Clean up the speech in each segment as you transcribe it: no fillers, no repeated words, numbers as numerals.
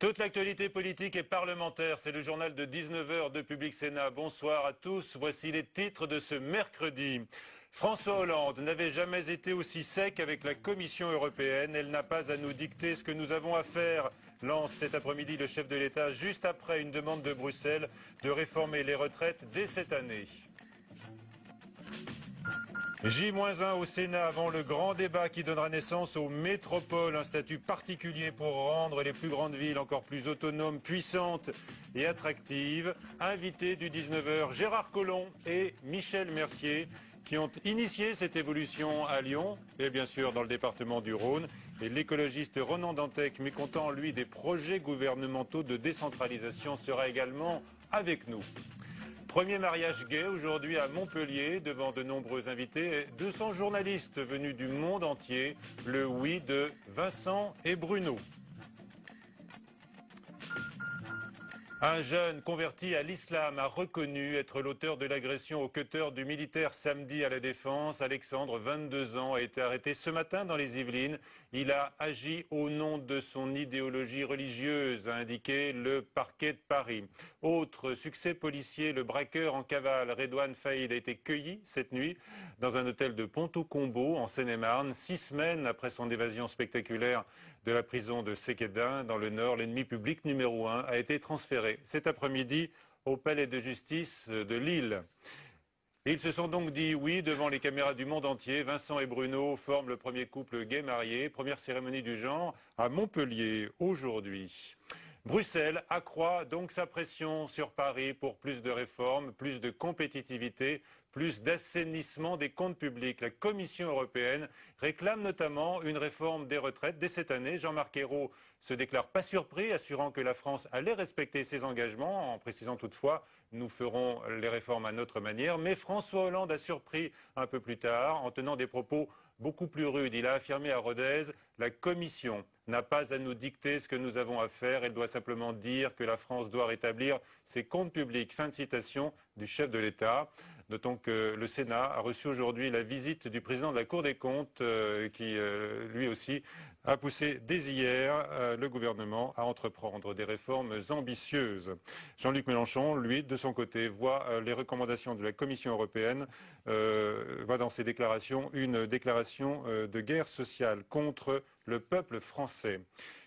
Toute l'actualité politique et parlementaire, c'est le journal de 19 h de Public Sénat. Bonsoir à tous, voici les titres de ce mercredi. François Hollande n'avait jamais été aussi sec avec la Commission européenne. Elle n'a pas à nous dicter ce que nous avons à faire, lance cet après-midi le chef de l'État, juste après une demande de Bruxelles de réformer les retraites dès cette année. J-1 au Sénat avant le grand débat qui donnera naissance aux métropoles, un statut particulier pour rendre les plus grandes villes encore plus autonomes, puissantes et attractives. Invités du 19 h, Gérard Collomb et Michel Mercier qui ont initié cette évolution à Lyon et bien sûr dans le département du Rhône. Et l'écologiste Ronan Dantec, mécontent lui des projets gouvernementaux de décentralisation, sera également avec nous. Premier mariage gay aujourd'hui à Montpellier devant de nombreux invités et 200 journalistes venus du monde entier. Le oui de Vincent et Bruno. Un jeune converti à l'islam a reconnu être l'auteur de l'agression au cutter du militaire samedi à la Défense. Alexandre, 22 ans, a été arrêté ce matin dans les Yvelines. Il a agi au nom de son idéologie religieuse, a indiqué le parquet de Paris. Autre succès policier, le braqueur en cavale Redouane Faïd a été cueilli cette nuit dans un hôtel de Pontault-Combault en Seine-et-Marne. 6 semaines après son évasion spectaculaire de la prison de Séquedin dans le Nord, l'ennemi public numéro 1 a été transféré cet après-midi au palais de justice de Lille. Ils se sont donc dit oui devant les caméras du monde entier. Vincent et Bruno forment le premier couple gay marié. Première cérémonie du genre à Montpellier aujourd'hui. Bruxelles accroît donc sa pression sur Paris pour plus de réformes, plus de compétitivité, plus d'assainissement des comptes publics. La Commission européenne réclame notamment une réforme des retraites dès cette année. Jean-Marc Ayrault se déclare pas surpris, assurant que la France allait respecter ses engagements, en précisant toutefois « nous ferons les réformes à notre manière ». Mais François Hollande a surpris un peu plus tard en tenant des propos beaucoup plus rudes. Il a affirmé à Rodez « la Commission n'a pas à nous dicter ce que nous avons à faire, elle doit simplement dire que la France doit rétablir ses comptes publics ». Fin de citation du chef de l'État. Notons que le Sénat a reçu aujourd'hui la visite du président de la Cour des comptes qui, lui aussi, a poussé dès hier le gouvernement à entreprendre des réformes ambitieuses. Jean-Luc Mélenchon, lui, de son côté, voit les recommandations de la Commission européenne, voit dans ses déclarations une déclaration de guerre sociale contre le peuple français.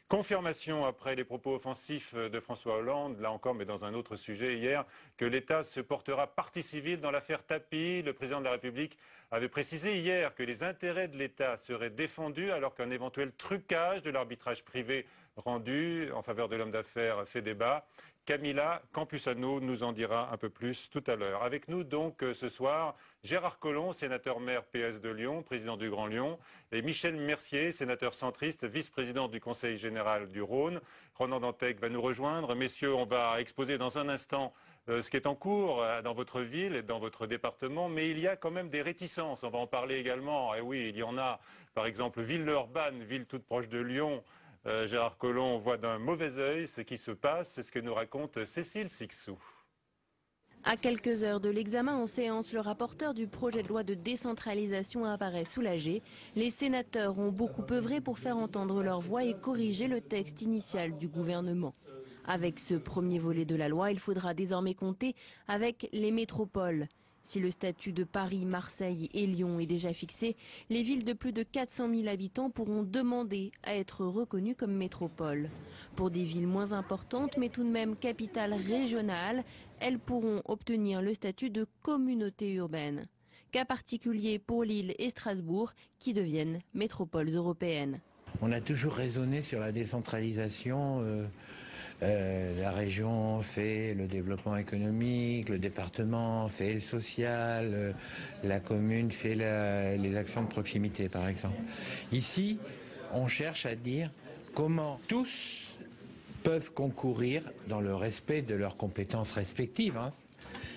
Confirmation après les propos offensifs de François Hollande, là encore mais dans un autre sujet hier, que l'État se portera partie civile dans l'affaire Tapie. Le président de la République avait précisé hier que les intérêts de l'État seraient défendus alors qu'un éventuel trucage de l'arbitrage privé rendu en faveur de l'homme d'affaires fait débat. Camilla Campusano nous en dira un peu plus tout à l'heure. Avec nous donc ce soir, Gérard Collomb, sénateur maire PS de Lyon, président du Grand Lyon, et Michel Mercier, sénateur centriste, vice-président du Conseil général du Rhône. Ronan Dantec va nous rejoindre. Messieurs, on va exposer dans un instant ce qui est en cours dans votre ville et dans votre département, mais il y a quand même des réticences. On va en parler également. Et oui, il y en a, par exemple, Villeurbanne, ville toute proche de Lyon. Gérard Collomb voit d'un mauvais œil ce qui se passe, c'est ce que nous raconte Cécile Sixou. À quelques heures de l'examen en séance, le rapporteur du projet de loi de décentralisation apparaît soulagé. Les sénateurs ont beaucoup œuvré pour faire entendre leur voix et corriger le texte initial du gouvernement. Avec ce premier volet de la loi, il faudra désormais compter avec les métropoles. Si le statut de Paris, Marseille et Lyon est déjà fixé, les villes de plus de 400 000 habitants pourront demander à être reconnues comme métropoles. Pour des villes moins importantes, mais tout de même capitales régionales, elles pourront obtenir le statut de communauté urbaine. Cas particulier pour Lille et Strasbourg, qui deviennent métropoles européennes. On a toujours raisonné sur la décentralisation. La région fait le développement économique, le département fait le social, la commune fait les actions de proximité, par exemple. Ici, on cherche à dire comment tous peuvent concourir dans le respect de leurs compétences respectives,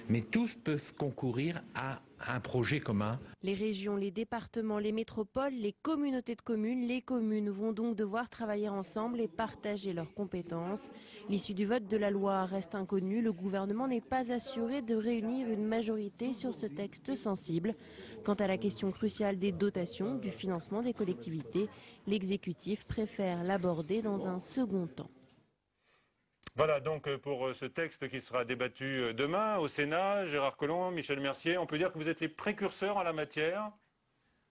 mais tous peuvent concourir à un projet commun. Les régions, les départements, les métropoles, les communautés de communes, les communes vont donc devoir travailler ensemble et partager leurs compétences. L'issue du vote de la loi reste inconnue. Le gouvernement n'est pas assuré de réunir une majorité sur ce texte sensible. Quant à la question cruciale des dotations, du financement des collectivités, l'exécutif préfère l'aborder dans un second temps. Voilà donc pour ce texte qui sera débattu demain au Sénat. Gérard Collomb, Michel Mercier, on peut dire que vous êtes les précurseurs en la matière?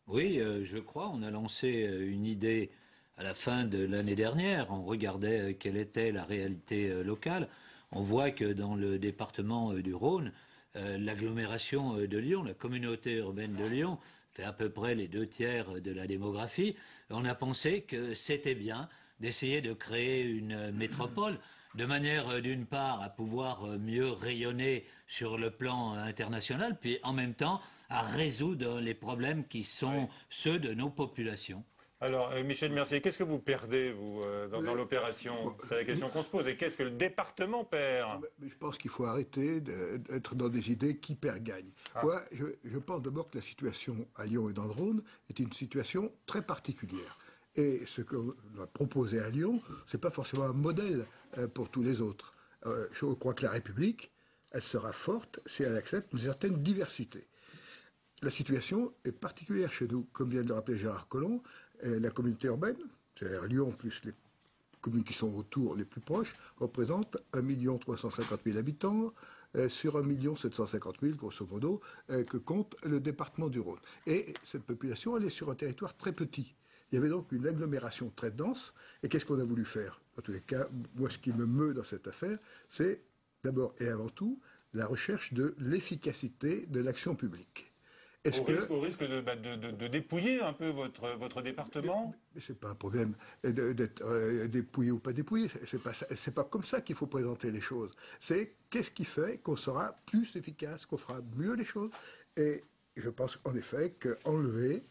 Oui, je crois. On a lancé une idée à la fin de l'année dernière. On regardait quelle était la réalité locale. On voit que dans le département du Rhône, l'agglomération de Lyon, la communauté urbaine de Lyon, fait à peu près les 2 tiers de la démographie. On a pensé que c'était bien d'essayer de créer une métropole de manière, d'une part, à pouvoir mieux rayonner sur le plan international, puis en même temps à résoudre les problèmes qui sont ceux de nos populations. Alors, Michel Mercier, qu'est-ce que vous perdez, vous, dans l'opération? C'est la question qu'on se pose. Et qu'est-ce que le département perd? Mais je pense qu'il faut arrêter d'être dans des idées qui perd gagne. Moi, je pense d'abord que la situation à Lyon et dans le Rhône est une situation très particulière. Et ce qu'on a proposé à Lyon, c'est pas forcément un modèle pour tous les autres. Je crois que la République, elle sera forte si elle accepte une certaine diversité. La situation est particulière chez nous, comme vient de le rappeler Gérard Collomb. La communauté urbaine, c'est-à-dire Lyon plus les communes qui sont autour, les plus proches, représente 1 350 000 habitants sur 1 750 000, grosso modo, que compte le département du Rhône. Et cette population, elle est sur un territoire très petit. Il y avait donc une agglomération très dense. Et qu'est-ce qu'on a voulu faire? En tous les cas, moi, ce qui me meut dans cette affaire, c'est d'abord et avant tout la recherche de l'efficacité de l'action publique. Au risque de dépouiller un peu votre département? Mais c'est pas un problème d'être dépouillé ou pas dépouillé. C'est pas comme ça qu'il faut présenter les choses. C'est qu'est-ce qui fait qu'on sera plus efficace, qu'on fera mieux les choses. Et je pense en effet qu'enlever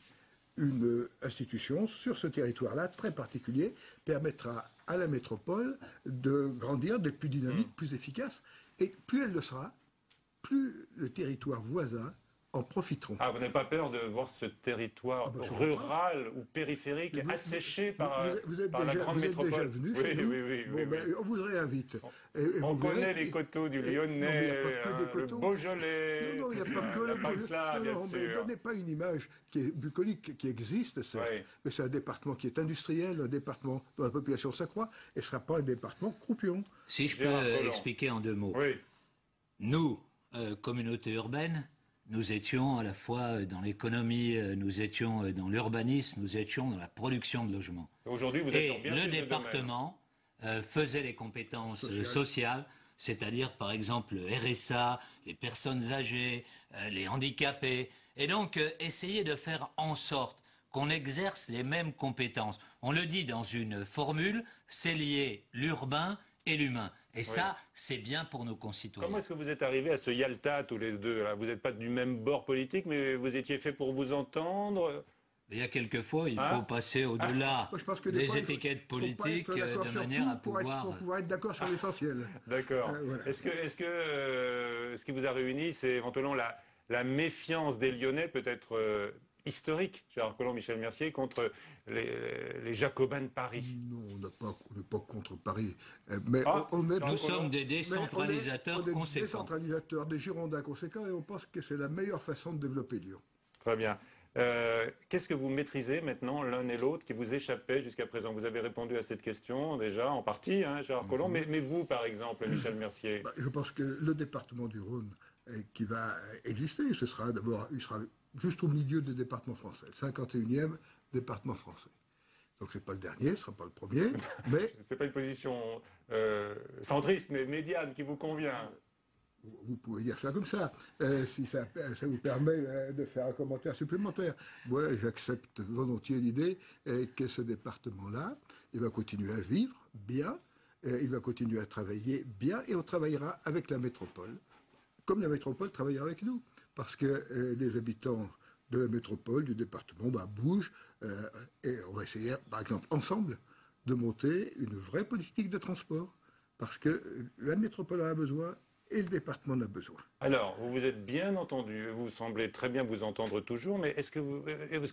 une institution sur ce territoire-là très particulier permettra à la métropole de grandir, d'être plus dynamique, plus efficace. Et plus elle le sera, plus le territoire voisin en profiteront. Ah, vous n'avez pas peur de voir ce territoire rural ou périphérique asséché par la grande métropole? Vous êtes déjà venu chez nous. Oui. On vous réinvite. On connaît les coteaux du Lyonnais, le Beaujolais, non, il n'y a pas que le Beaujolais, bien sûr. Ne donnez pas une image qui est bucolique, qui existe, certes, mais c'est un département qui est industriel, un département dont la population s'accroît, et ce ne sera pas un département croupion. Si je peux expliquer en 2 mots. Oui. Nous, communauté urbaine, nous étions à la fois dans l'économie, nous étions dans l'urbanisme, nous étions dans la production de logements. Aujourd'hui, vous êtes dans bien le plus de département faisait les compétences sociales, c'est-à-dire par exemple le RSA, les personnes âgées, les handicapés, et donc essayer de faire en sorte qu'on exerce les mêmes compétences. On le dit dans une formule, c'est lié l'urbain et l'humain. Et ça, c'est bien pour nos concitoyens. Comment est-ce que vous êtes arrivés à ce Yalta, tous les deux là? Vous n'êtes pas du même bord politique, mais vous étiez fait pour vous entendre. Il y a quelquefois, il faut passer au-delà des étiquettes politiques de manière à pouvoir... Pour pouvoir être d'accord sur l'essentiel. D'accord. Voilà. Est-ce que ce qui vous a réuni, c'est éventuellement la méfiance des Lyonnais, peut-être historique, Gérard Collomb, Michel Mercier, contre les Jacobins de Paris? Non, on n'est pas contre Paris. Mais nous sommes des décentralisateurs conséquents. Des décentralisateurs, des Girondins conséquents, et on pense que c'est la meilleure façon de développer Lyon. Très bien. Qu'est-ce que vous maîtrisez maintenant l'un et l'autre qui vous échappait jusqu'à présent? Vous avez répondu à cette question déjà en partie, hein, Gérard Collomb, mais vous par exemple, Michel Mercier? Je pense que le département du Rhône qui va exister, il sera juste au milieu des départements français, le 51e département français. Donc c'est pas le dernier, ce sera pas le premier, mais... C'est pas une position centriste, mais médiane qui vous convient. Vous pouvez dire ça comme ça, si ça vous permet de faire un commentaire supplémentaire. Moi, j'accepte volontiers l'idée que ce département-là, il va continuer à vivre bien, il va continuer à travailler bien, et on travaillera avec la métropole, comme la métropole travaillera avec nous, parce que les habitants de la métropole, du département, bougent, et on va essayer, par exemple, ensemble, de monter une vraie politique de transport, parce que la métropole en a besoin, et le département en a besoin. Alors, vous vous êtes bien entendu, vous semblez très bien vous entendre toujours, mais est-ce que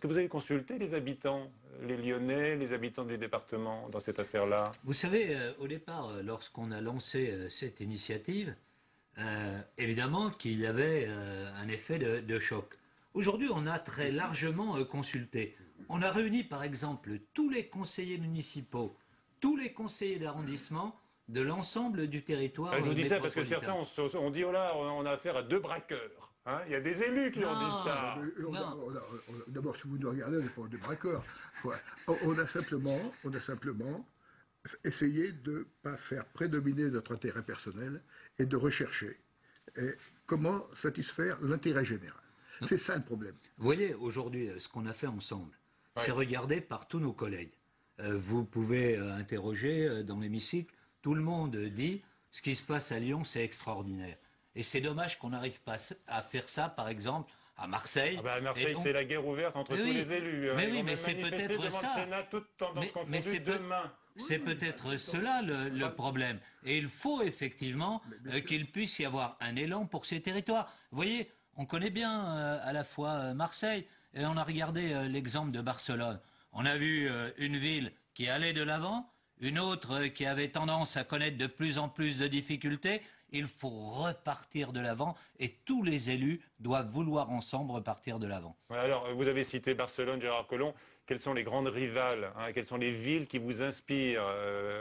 vous avez consulté les habitants, les Lyonnais, les habitants du département dans cette affaire-là? Vous savez, au départ, lorsqu'on a lancé cette initiative, évidemment qu'il y avait un effet de choc. Aujourd'hui, on a très largement consulté. On a réuni, par exemple, tous les conseillers municipaux, tous les conseillers d'arrondissement, de l'ensemble du territoire. Je vous dis ça parce que métropolitain. certains on dit, oh là, on a affaire à deux braqueurs. Hein, il y a des élus qui ont Non. dit ça. D'abord, si vous nous regardez, on n'est pas des braqueurs. Ouais. On a simplement essayé de ne pas faire prédominer notre intérêt personnel et de rechercher comment satisfaire l'intérêt général. C'est ça le problème. Vous voyez, aujourd'hui, ce qu'on a fait ensemble, c'est regardé par tous nos collègues. Vous pouvez interroger dans l'hémicycle, tout le monde dit ce qui se passe à Lyon, c'est extraordinaire. Et c'est dommage qu'on n'arrive pas à faire ça, par exemple, à Marseille. À Marseille, c'est la guerre ouverte entre tous les élus. Mais Ils oui, vont mais même c'est manifester peut-être devant ça. le Sénat, toute tendance confondue, demain. C'est peut-être cela le problème. Et il faut effectivement qu'il puisse y avoir un élan pour ces territoires. Vous voyez, on connaît bien à la fois Marseille, et on a regardé l'exemple de Barcelone. On a vu une ville qui allait de l'avant, une autre qui avait tendance à connaître de plus en plus de difficultés. Il faut repartir de l'avant et tous les élus doivent vouloir ensemble repartir de l'avant. Alors, vous avez cité Barcelone, Gérard Collomb. Quelles sont les grandes rivales, hein, quelles sont les villes qui vous inspirent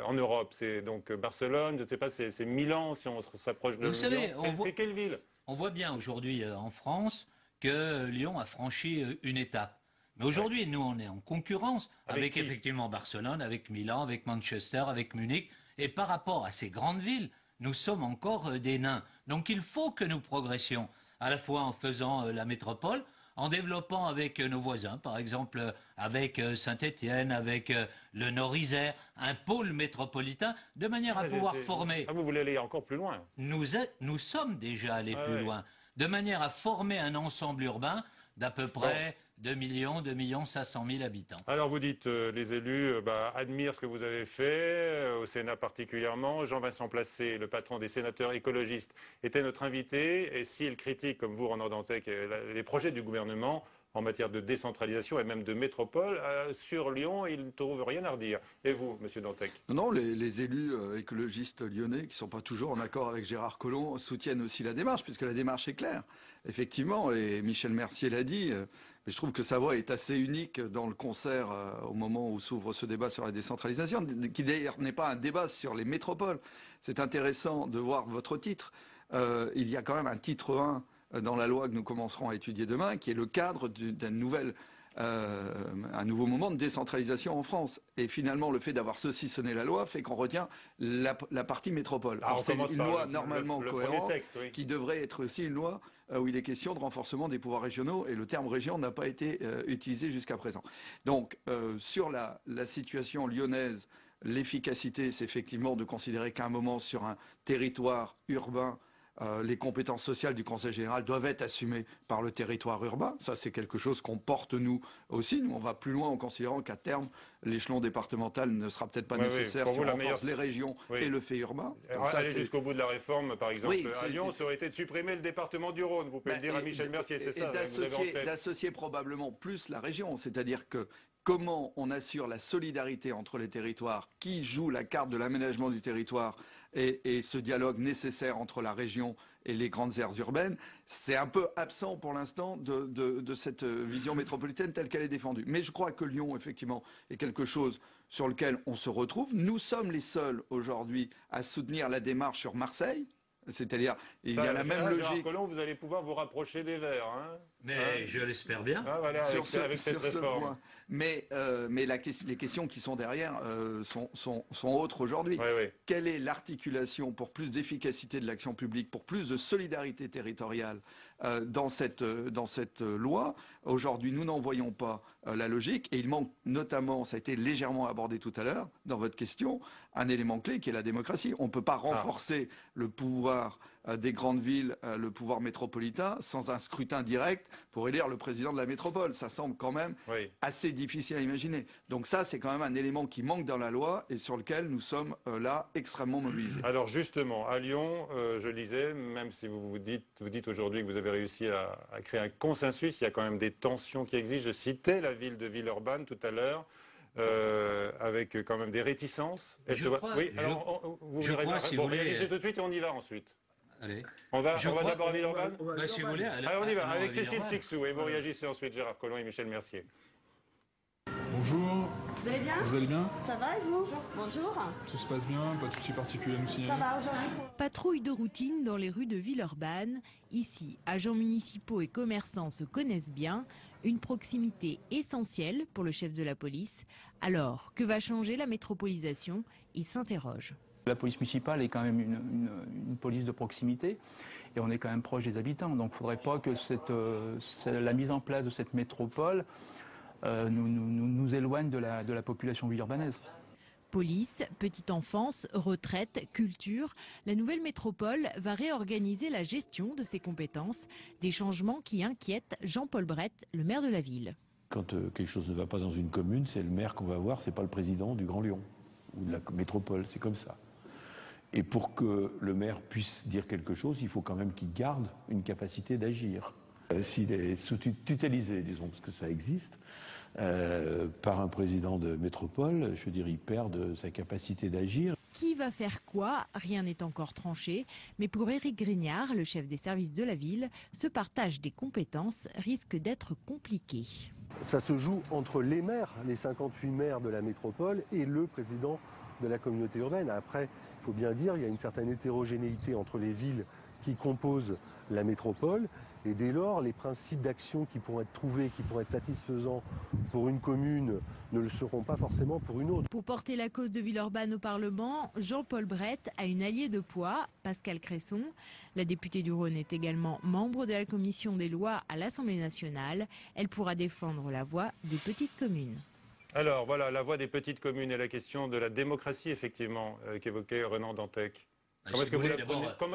en Europe? C'est donc Barcelone, je ne sais pas, c'est Milan, si on s'approche de Lyon. C'est quelle ville? On voit bien aujourd'hui en France que Lyon a franchi une étape. Mais aujourd'hui, nous, on est en concurrence avec effectivement Barcelone, avec Milan, avec Manchester, avec Munich. Et par rapport à ces grandes villes, nous sommes encore des nains. Donc il faut que nous progressions, à la fois en faisant la métropole, en développant avec nos voisins, par exemple avec Saint-Étienne, avec le Nord-Isère, un pôle métropolitain, de manière à pouvoir former. Vous voulez aller encore plus loin? Nous sommes déjà allés plus loin, de manière à former un ensemble urbain d'à peu près 2 500 000 habitants. Alors vous dites, les élus admirent ce que vous avez fait, au Sénat particulièrement. Jean-Vincent Placé, le patron des sénateurs écologistes, était notre invité. Et s'il critique, comme vous, Ronan Dantec, les projets du gouvernement en matière de décentralisation et même de métropole, sur Lyon, il ne trouve rien à redire. Et vous, Monsieur Dantec? Non, les élus écologistes lyonnais, qui ne sont pas toujours en accord avec Gérard Collomb, soutiennent aussi la démarche, puisque la démarche est claire. Effectivement, et Michel Mercier l'a dit, mais je trouve que sa voix est assez unique dans le concert au moment où s'ouvre ce débat sur la décentralisation, qui d'ailleurs n'est pas un débat sur les métropoles. C'est intéressant de voir votre titre. Il y a quand même un titre 1 dans la loi que nous commencerons à étudier demain, qui est le cadre un nouveau moment de décentralisation en France. Et finalement, le fait d'avoir saucissonné la loi fait qu'on retient la partie métropole. C'est une loi normalement cohérente, qui devrait être aussi une loi où il est question de renforcement des pouvoirs régionaux, et le terme région n'a pas été utilisé jusqu'à présent. Donc, sur la situation lyonnaise, l'efficacité, c'est effectivement de considérer qu'à un moment, sur un territoire urbain, les compétences sociales du Conseil général doivent être assumées par le territoire urbain. Ça, c'est quelque chose qu'on porte nous aussi. Nous, on va plus loin en considérant qu'à terme, l'échelon départemental ne sera peut-être pas nécessaire si on renforce les régions et le fait urbain. Donc ça, aller jusqu'au bout de la réforme, par exemple, à Lyon, ça aurait été de supprimer le département du Rhône. Vous pouvez le dire à Michel Mercier, c'est ça. Et d'associer probablement plus la région. C'est-à-dire que comment on assure la solidarité entre les territoires, qui joue la carte de l'aménagement du territoire et ce dialogue nécessaire entre la région et les grandes aires urbaines, c'est un peu absent pour l'instant de cette vision métropolitaine telle qu'elle est défendue. Mais je crois que Lyon, effectivement, est quelque chose sur lequel on se retrouve. Nous sommes les seuls aujourd'hui à soutenir la démarche sur Marseille. C'est-à-dire, il y a la même logique. Gérard Collomb, vous allez pouvoir vous rapprocher des Verts. Hein, mais je l'espère bien. Voilà, avec cette réforme. Point. Mais les questions qui sont derrière sont autres aujourd'hui. Quelle est l'articulation pour plus d'efficacité de l'action publique, pour plus de solidarité territoriale dans cette loi? Aujourd'hui, nous n'en voyons pas la logique, et il manque notamment, ça a été légèrement abordé tout à l'heure dans votre question, un élément clé qui est la démocratie. On ne peut pas renforcer le pouvoir des grandes villes, le pouvoir métropolitain, sans un scrutin direct pour élire le président de la métropole. Ça semble quand même assez difficile à imaginer. Donc ça, c'est quand même un élément qui manque dans la loi et sur lequel nous sommes là extrêmement mobilisés. Alors justement, à Lyon, je disais, même si vous dites aujourd'hui que vous avez réussi à créer un consensus, il y a quand même des tensions qui existent. Je citais la ville de Villeurbanne tout à l'heure. Avec quand même des réticences. Je crois, si vous voulez... réagissez tout de suite et on y va ensuite. Allez. On va d'abord à Villeurbanne. Si vous voulez, allez, on y va, avec Cécile Sixou, et vous réagissez ensuite, Gérard Collomb et Michel Mercier. Bonjour. Vous allez bien? Vous allez bien? Ça va et vous? Bonjour. Tout se passe bien, pas de soucis particuliers à nous signaler? Ça va aujourd'hui? Patrouille de routine dans les rues de Villeurbanne. Ici, agents municipaux et commerçants se connaissent bien. Une proximité essentielle pour le chef de la police. Alors, que va changer la métropolisation? Il s'interroge. La police municipale est quand même une police de proximité et on est quand même proche des habitants. Donc il ne faudrait pas que la mise en place de cette métropole nous éloigne de la population villeurbannaise. Police, petite enfance, retraite, culture, la nouvelle métropole va réorganiser la gestion de ses compétences. Des changements qui inquiètent Jean-Paul Brett, le maire de la ville. Quand quelque chose ne va pas dans une commune, c'est le maire qu'on va voir, c'est pas le président du Grand Lyon ou de la métropole, c'est comme ça. Et pour que le maire puisse dire quelque chose, il faut quand même qu'il garde une capacité d'agir. S'il est sous-tutélisé, disons, parce que ça existe, par un président de métropole, je veux dire, il perd sa capacité d'agir. Qui va faire quoi? Rien n'est encore tranché. Mais pour Éric Grignard, le chef des services de la ville, ce partage des compétences risque d'être compliqué. Ça se joue entre les maires, les 58 maires de la métropole, et le président de la communauté urbaine. Après, il faut bien dire, il y a une certaine hétérogénéité entre les villes qui composent la métropole. Et dès lors, les principes d'action qui pourront être trouvés, qui pourront être satisfaisants pour une commune, ne le seront pas forcément pour une autre. Pour porter la cause de Villeurbanne au Parlement, Jean-Paul Brett a une alliée de poids, Pascale Cresson. La députée du Rhône est également membre de la commission des lois à l'Assemblée nationale. Elle pourra défendre la voix des petites communes. Alors voilà, la voix des petites communes et la question de la démocratie, effectivement, qu'évoquait Renan Dantec. Comment est-ce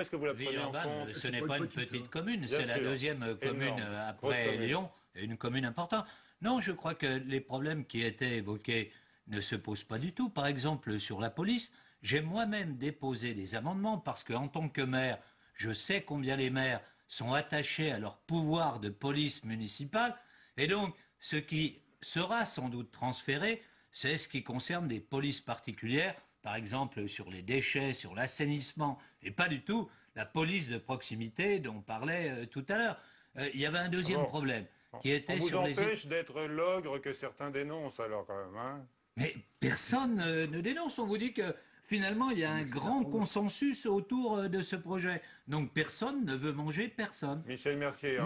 que vous la prenez en compte? Ce n'est pas une petite commune, c'est la deuxième commune après Lyon, et une commune importante. Non, je crois que les problèmes qui étaient évoqués ne se posent pas du tout. Par exemple, sur la police, j'ai moi-même déposé des amendements parce qu'en tant que maire, je sais combien les maires sont attachés à leur pouvoir de police municipale. Et donc, ce qui sera sans doute transféré, c'est ce qui concerne des polices particulières, par exemple sur les déchets, sur l'assainissement, et pas du tout la police de proximité dont on parlait tout à l'heure. Il y avait un deuxième problème qui était sur les... On vous empêche d'être l'ogre que certains dénoncent alors quand même, hein? Mais personne ne dénonce, on vous dit que finalement il y a un grand consensus autour de ce projet. Donc personne ne veut manger personne. Michel Mercier,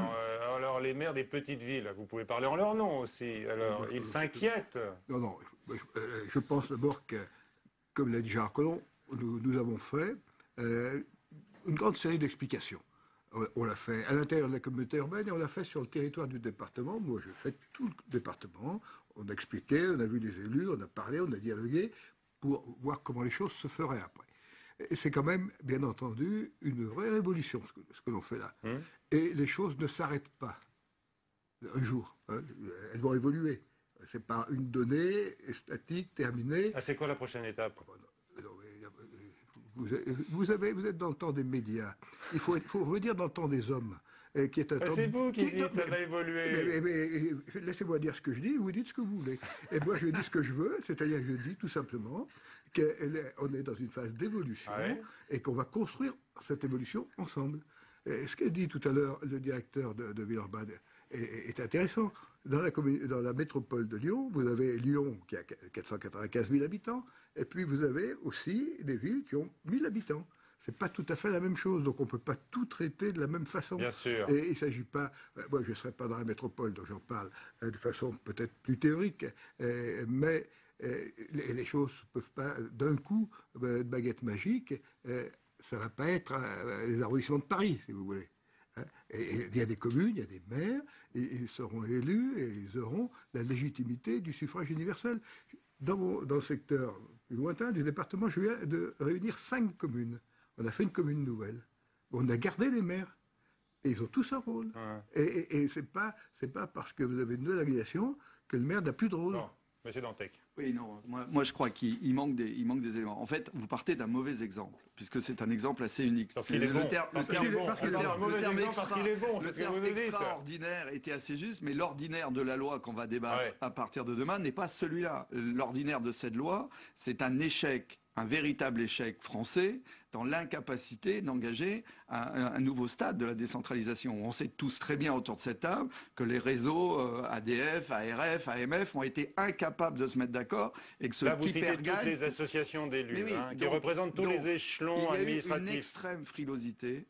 alors les maires des petites villes, vous pouvez parler en leur nom aussi, alors ils s'inquiètent. Non, je pense d'abord que, comme l'a dit Gérard Collomb, nous avons fait une grande série d'explications. On l'a fait à l'intérieur de la communauté urbaine et on l'a fait sur le territoire du département. Moi, j'ai fait tout le département. On a expliqué, on a vu les élus, on a parlé, on a dialogué pour voir comment les choses se feraient après. Et c'est quand même, bien entendu, une vraie révolution, ce que l'on fait là. Et les choses ne s'arrêtent pas un jour. Hein. Elles vont évoluer. C'est pas une donnée statique, terminée. Ah, c'est quoi la prochaine étape? Vous êtes dans le temps des médias. Il faut revenir dans le temps des hommes. Qui est un temps... C'est vous qui dites que ça va évoluer. Mais laissez-moi dire ce que je dis, vous dites ce que vous voulez. Et moi, je dis ce que je veux, c'est-à-dire que je dis tout simplement qu'on est dans une phase d'évolution et qu'on va construire cette évolution ensemble. Et ce qu'a dit tout à l'heure le directeur de Villeurbanne est intéressant. Dans la métropole de Lyon, vous avez Lyon qui a 495 000 habitants, et puis vous avez aussi des villes qui ont 1000 habitants. C'est pas tout à fait la même chose, donc on peut pas tout traiter de la même façon. Bien sûr. Et il s'agit pas, moi je ne serai pas dans la métropole, donc j'en parle de façon peut-être plus théorique, mais les choses ne peuvent pas d'un coup, de baguette magique, ça va pas être les arrondissements de Paris, si vous voulez. Et il y a des communes, il y a des maires, et ils seront élus et ils auront la légitimité du suffrage universel. Dans le secteur plus lointain du département, je viens de réunir 5 communes. On a fait une commune nouvelle. On a gardé les maires. Et ils ont tous un rôle. Et c'est pas parce que vous avez une nouvelle organisation que le maire n'a plus de rôle. Non, monsieur Dantec. Oui, non, moi je crois qu'il manque des éléments. En fait, vous partez d'un mauvais exemple, puisque c'est un exemple assez unique. Parce qu'il est bon. Le terme extraordinaire était assez juste, mais l'ordinaire de la loi qu'on va débattre à partir de demain n'est pas celui-là. L'ordinaire de cette loi, c'est un échec un véritable échec français dans l'incapacité d'engager un nouveau stade de la décentralisation. On sait tous très bien autour de cette table que les réseaux ADF, ARF, AMF ont été incapables de se mettre d'accord et que ce là, vous citez gagne... toutes les associations d'élus qui représentent tous les échelons administratifs. Il y a eu une extrême frilosité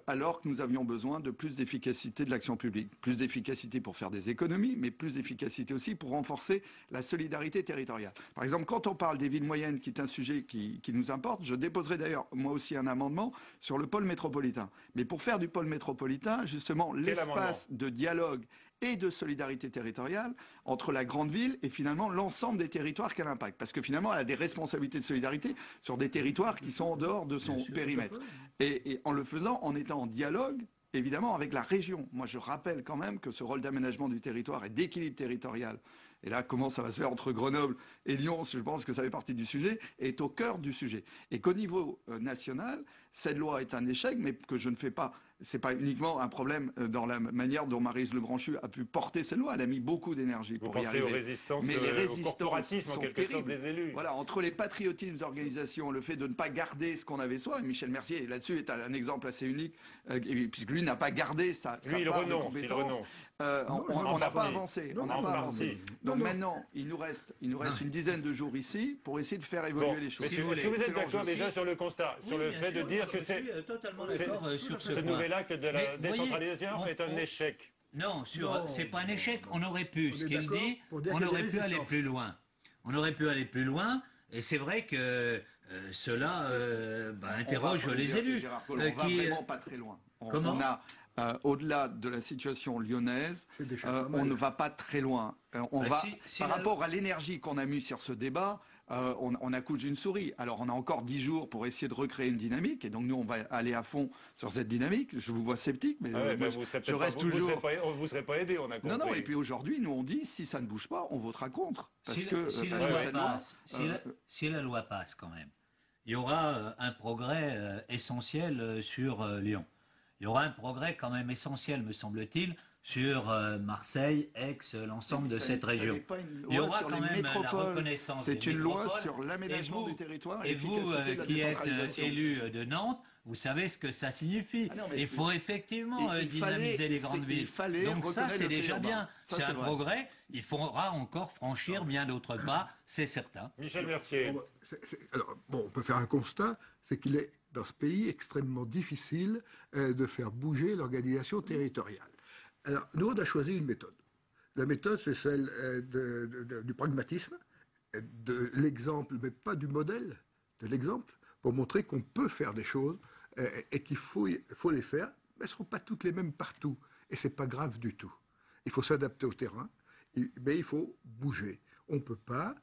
alors que nous avions besoin de plus d'efficacité de l'action publique. Plus d'efficacité pour faire des économies, mais plus d'efficacité aussi pour renforcer la solidarité territoriale. Par exemple, quand on parle des villes moyennes, qui est un sujet qui nous importe, je déposerai d'ailleurs moi aussi un amendement sur le pôle métropolitain. Mais pour faire du pôle métropolitain, justement, l'espace de dialogue et de solidarité territoriale entre la grande ville et finalement l'ensemble des territoires qu'elle impacte. Parce que finalement, elle a des responsabilités de solidarité sur des territoires qui sont en dehors de son périmètre. Et en le faisant, en étant en dialogue, évidemment, avec la région. Moi, je rappelle quand même que ce rôle d'aménagement du territoire et d'équilibre territorial, et là, comment ça va se faire entre Grenoble et Lyon, je pense que ça fait partie du sujet, est au cœur du sujet. Et qu'au niveau national, cette loi est un échec, mais que je ne fais pas... C'est pas uniquement un problème dans la manière dont Maryse Lebranchu a pu porter cette loi. Elle a mis beaucoup d'énergie pour y arriver. Vous pensez aux résistances, mais les résistances au corporatisme sont en quelque sorte terribles. des élus. Voilà, entre les patriotismes d'organisation, le fait de ne pas garder ce qu'on avait soi, et Michel Mercier là-dessus est un exemple assez unique, puisque lui n'a pas gardé sa part de compétence. On n'a pas avancé. On n'a pas avancé. Donc maintenant, il nous reste une dizaine de jours ici pour essayer de faire évoluer les choses. Est-ce que vous êtes d'accord déjà sur le constat, sur le fait de dire que c'est totalement d'accord sur ce nouvel acte de la décentralisation est un échec? Non, c'est pas un échec. On aurait pu, ce qu'il dit, on aurait pu aller plus loin. On aurait pu aller plus loin. Et c'est vrai que cela interroge les élus. Gérard Collomb, on va vraiment pas très loin. Comment ? Au-delà de la situation lyonnaise, on ne va pas très loin. Par rapport à l'énergie qu'on a mise sur ce débat, on accouche d'une souris. Alors on a encore 10 jours pour essayer de recréer une dynamique, et donc nous on va aller à fond sur cette dynamique. Je vous vois sceptique, mais je reste toujours... Vous ne serez pas aidé, on a compris. Non, et puis aujourd'hui, nous on dit, si ça ne bouge pas, on votera contre. Si la loi passe quand même, il y aura un progrès essentiel sur Lyon. Il y aura un progrès quand même essentiel, me semble-t-il, sur Marseille, Aix, l'ensemble de cette région. Il y aura quand même la reconnaissance des métropoles. C'est une loi sur l'aménagement du territoire et vous qui êtes élu de Nantes, vous savez ce que ça signifie. Il faut effectivement dynamiser les grandes villes. Donc ça, c'est déjà bien. C'est un progrès. Il faudra encore franchir bien d'autres pas, c'est certain. Michel Mercier. Alors, on peut faire un constat, c'est qu'il est dans ce pays extrêmement difficile de faire bouger l'organisation territoriale. Alors, nous, on a choisi une méthode. La méthode, c'est celle du pragmatisme, de l'exemple, mais pas du modèle, de l'exemple, pour montrer qu'on peut faire des choses et qu'il faut les faire, mais elles ne seront pas toutes les mêmes partout. Et ce n'est pas grave du tout. Il faut s'adapter au terrain, mais il faut bouger. On ne peut pas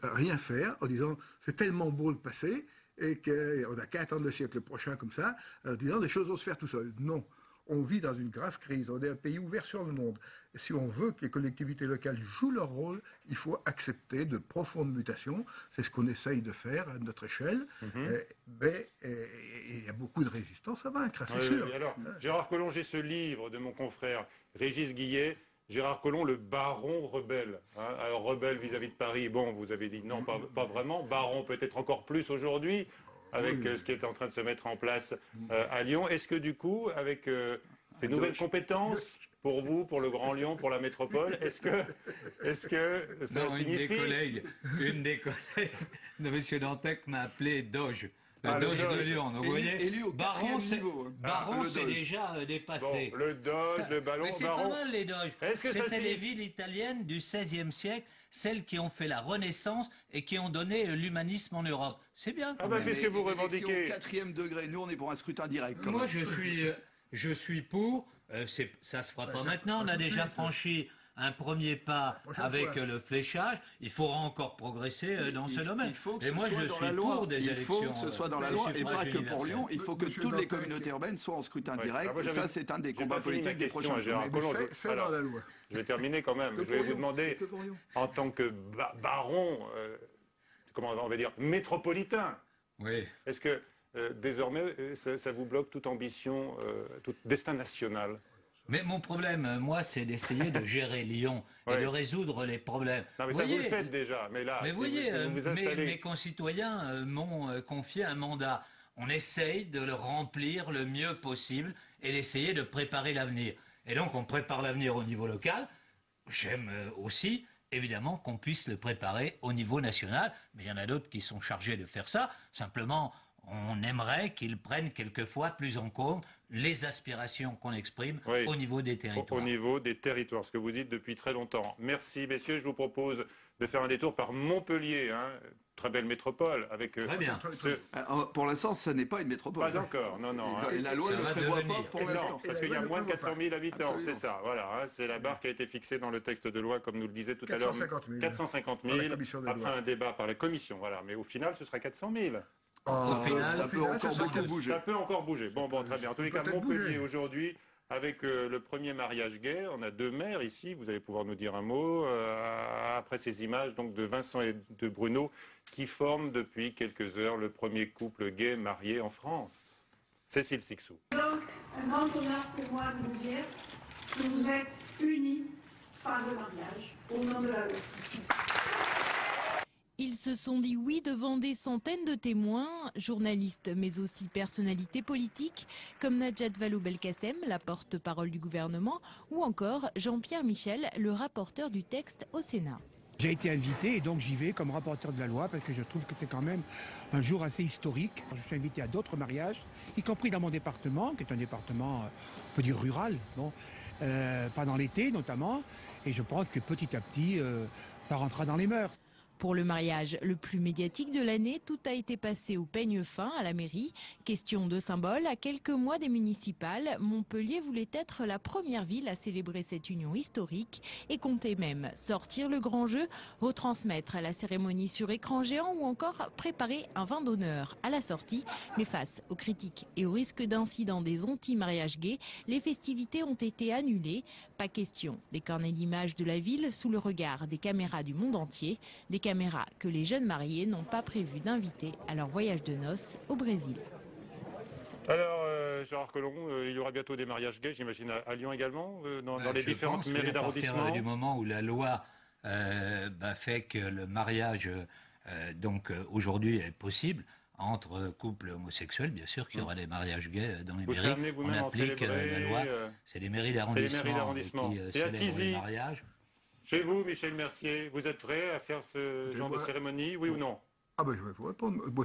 rien faire en disant « c'est tellement beau le passé » et qu'on n'a qu'à attendre le siècle prochain comme ça, en disant « les choses vont se faire tout seul ». Non. On vit dans une grave crise, on est un pays ouvert sur le monde. Et si on veut que les collectivités locales jouent leur rôle, il faut accepter de profondes mutations. C'est ce qu'on essaye de faire à notre échelle. Mais il y a beaucoup de résistance à vaincre, c'est sûr. Alors, Gérard Collomb, j'ai ce livre de mon confrère Régis Guillet, Gérard Collomb, le baron rebelle. Alors, rebelle vis-à-vis de Paris, bon, vous avez dit non, pas vraiment. Baron peut-être encore plus aujourd'hui, avec ce qui est en train de se mettre en place à Lyon. Est-ce que du coup, avec ces nouvelles compétences pour vous, pour le Grand Lyon, pour la métropole, est-ce que ça signifie... Une des collègues de M. Dantec m'a appelé Doge. Le Doge de Lyon, donc vous voyez, Baron, c'est déjà dépassé. Bon, le Doge, le ballon, mais c'est pas mal les Doges. C'était les villes italiennes du XVIe siècle, celles qui ont fait la Renaissance et qui ont donné l'humanisme en Europe. C'est bien. Puisque vous revendiquez... Au 4e degré, nous on est pour un scrutin direct. Moi je suis pour, ça se fera pas maintenant, on a déjà franchi un premier pas avec le fléchage, il faudra encore progresser dans ce domaine. Et moi, je suis pour des élections. Il faut que ce soit dans la loi, et pas que pour Lyon. Il faut que toutes les communautés urbaines soient en scrutin direct. Et ça, c'est un des combats politiques des prochains jours. C'est dans la loi. Je vais terminer quand même. Je vais vous demander, en tant que baron, comment on va dire, métropolitain, est-ce que désormais, ça vous bloque toute ambition, tout destin national ? Mais mon problème, moi, c'est d'essayer de gérer Lyon et de résoudre les problèmes. Non, mais ça, vous le faites déjà. Mais là, mais si voyez, vous vous installez... mes concitoyens m'ont confié un mandat. On essaye de le remplir le mieux possible et d'essayer de préparer l'avenir. Et donc, on prépare l'avenir au niveau local. J'aime aussi, évidemment, qu'on puisse le préparer au niveau national. Mais il y en a d'autres qui sont chargés de faire ça. Simplement, on aimerait qu'ils prennent quelquefois plus en compte les aspirations qu'on exprime au niveau des territoires. Au niveau des territoires, ce que vous dites depuis très longtemps. Merci, messieurs. Je vous propose de faire un détour par Montpellier, hein. Très belle métropole. Avec, très bien. Pour l'instant, ce n'est pas une métropole. Pas encore, non, non. Et la loi ne le prévoit pas pour l'instant. Parce qu'il y a moins de 400 000 habitants, c'est ça. Voilà, hein, c'est la barre qui a été fixée dans le texte de loi, comme nous le disait tout à l'heure. 450 000. Après un débat par la commission, voilà. Mais au final, ce sera 400 000. Ça peut encore beaucoup bouger. Ça peut encore bouger. Bon, très bien. En tous les cas, Montpellier aujourd'hui, avec le premier mariage gay, on a 2 maires ici. Vous allez pouvoir nous dire un mot après ces images donc de Vincent et de Bruno qui forment depuis quelques heures le premier couple gay marié en France. Cécile Sixou. Donc, un grand honneur pour moi de vous dire que vous êtes unis par le mariage au nom de la loi. Ils se sont dit oui devant des centaines de témoins, journalistes mais aussi personnalités politiques, comme Najat Vallaud-Belkacem, la porte-parole du gouvernement, ou encore Jean-Pierre Michel, le rapporteur du texte au Sénat. J'ai été invité et donc j'y vais comme rapporteur de la loi parce que je trouve que c'est quand même un jour assez historique. Je suis invité à d'autres mariages, y compris dans mon département, qui est un département, on peut dire rural, bon, pendant l'été notamment, et je pense que petit à petit, ça rentrera dans les mœurs. Pour le mariage le plus médiatique de l'année, tout a été passé au peigne fin à la mairie. Question de symbole, à quelques mois des municipales, Montpellier voulait être la première ville à célébrer cette union historique et comptait même sortir le grand jeu, retransmettre la cérémonie sur écran géant ou encore préparer un vin d'honneur à la sortie. Mais face aux critiques et au risque d'incidents des anti-mariages gays, les festivités ont été annulées. Pas question des carnets d'images de la ville sous le regard des caméras du monde entier. Des caméras que les jeunes mariés n'ont pas prévu d'inviter à leur voyage de noces au Brésil. Alors, Gérard Collomb, il y aura bientôt des mariages gays, j'imagine, à Lyon également, dans les différentes mairies d'arrondissement. À partir du moment où la loi fait que le mariage, aujourd'hui, est possible, entre couples homosexuels, bien sûr qu'il y aura des mariages gays dans les mairies. On applique la loi, c'est les mairies d'arrondissement qui célèbrent les mariages. Chez vous, Michel Mercier, vous êtes prêt à faire ce genre de cérémonie, oui ou non? Ah ben je vais vous répondre. Moi,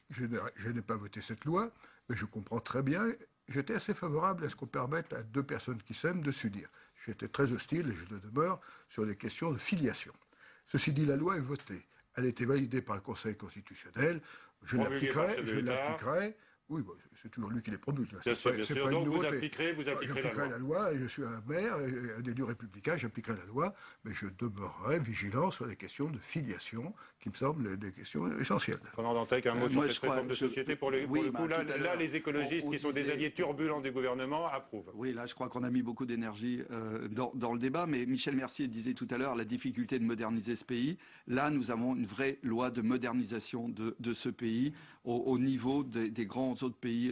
je n'ai pas voté cette loi, mais je comprends très bien. J'étais assez favorable à ce qu'on permette à 2 personnes qui s'aiment de s'unir. J'étais très hostile, et je le demeure, sur les questions de filiation. Ceci dit, la loi est votée. Elle a été validée par le Conseil constitutionnel. Je l'appliquerai. Oui, bon, c'est toujours lui qui les promulgue. Bien sûr. Donc vous appliquerez la loi. Je suis un maire, un élu républicain, j'appliquerai la loi, mais je demeurerai vigilant sur les questions de filiation, qui me semblent des questions essentielles. Pendant Dantec, un mot sur cette réforme de société. Pour le coup, là, les écologistes, qui sont des alliés turbulents du gouvernement, approuvent. Oui, là, je crois qu'on a mis beaucoup d'énergie dans le débat, mais Michel Mercier disait tout à l'heure la difficulté de moderniser ce pays. Là, nous avons une vraie loi de modernisation de ce pays au niveau des grands autres pays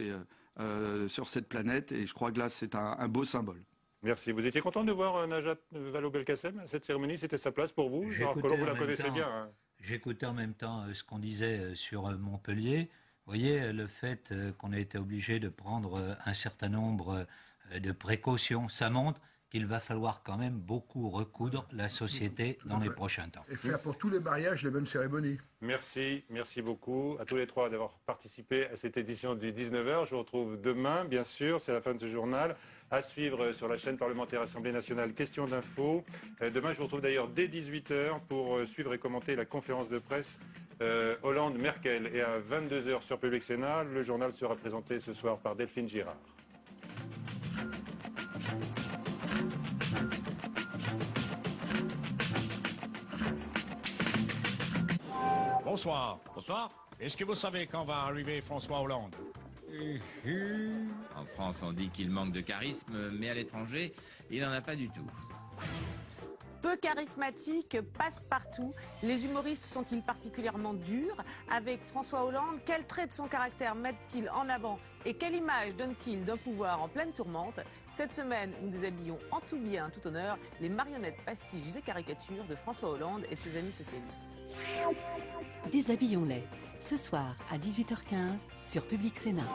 sur cette planète, et je crois que là, c'est un beau symbole. Merci. Vous étiez content de voir Najat Vallaud-Belkacem à cette cérémonie? C'était sa place pour vous? Vous la connaissez bien. Hein. J'écoutais en même temps ce qu'on disait sur Montpellier. Vous voyez, le fait qu'on ait été obligé de prendre un certain nombre de précautions, ça montre qu'il va falloir quand même beaucoup recoudre la société dans les prochains temps. Et faire pour tous les mariages les mêmes cérémonies. Merci beaucoup à tous les 3 d'avoir participé à cette édition du 19h. Je vous retrouve demain, bien sûr, c'est la fin de ce journal. À suivre sur la chaîne parlementaire Assemblée nationale, question d'info. Demain, je vous retrouve d'ailleurs dès 18h pour suivre et commenter la conférence de presse Hollande-Merkel. Et à 22h sur Public Sénat, le journal sera présenté ce soir par Delphine Girard. Bonsoir. Bonsoir. Est-ce que vous savez quand va arriver François Hollande? En France, on dit qu'il manque de charisme, mais à l'étranger, il n'en a pas du tout. charismatique passe-partout. Les humoristes sont-ils particulièrement durs avec François Hollande? Quels traits de son caractère mettent-ils en avant et quelle image donne-t-il d'un pouvoir en pleine tourmente? Cette semaine, nous déshabillons en tout bien, tout honneur, les marionnettes, pastiches et caricatures de François Hollande et de ses amis socialistes. Déshabillons-les, ce soir à 18h15 sur Public Sénat.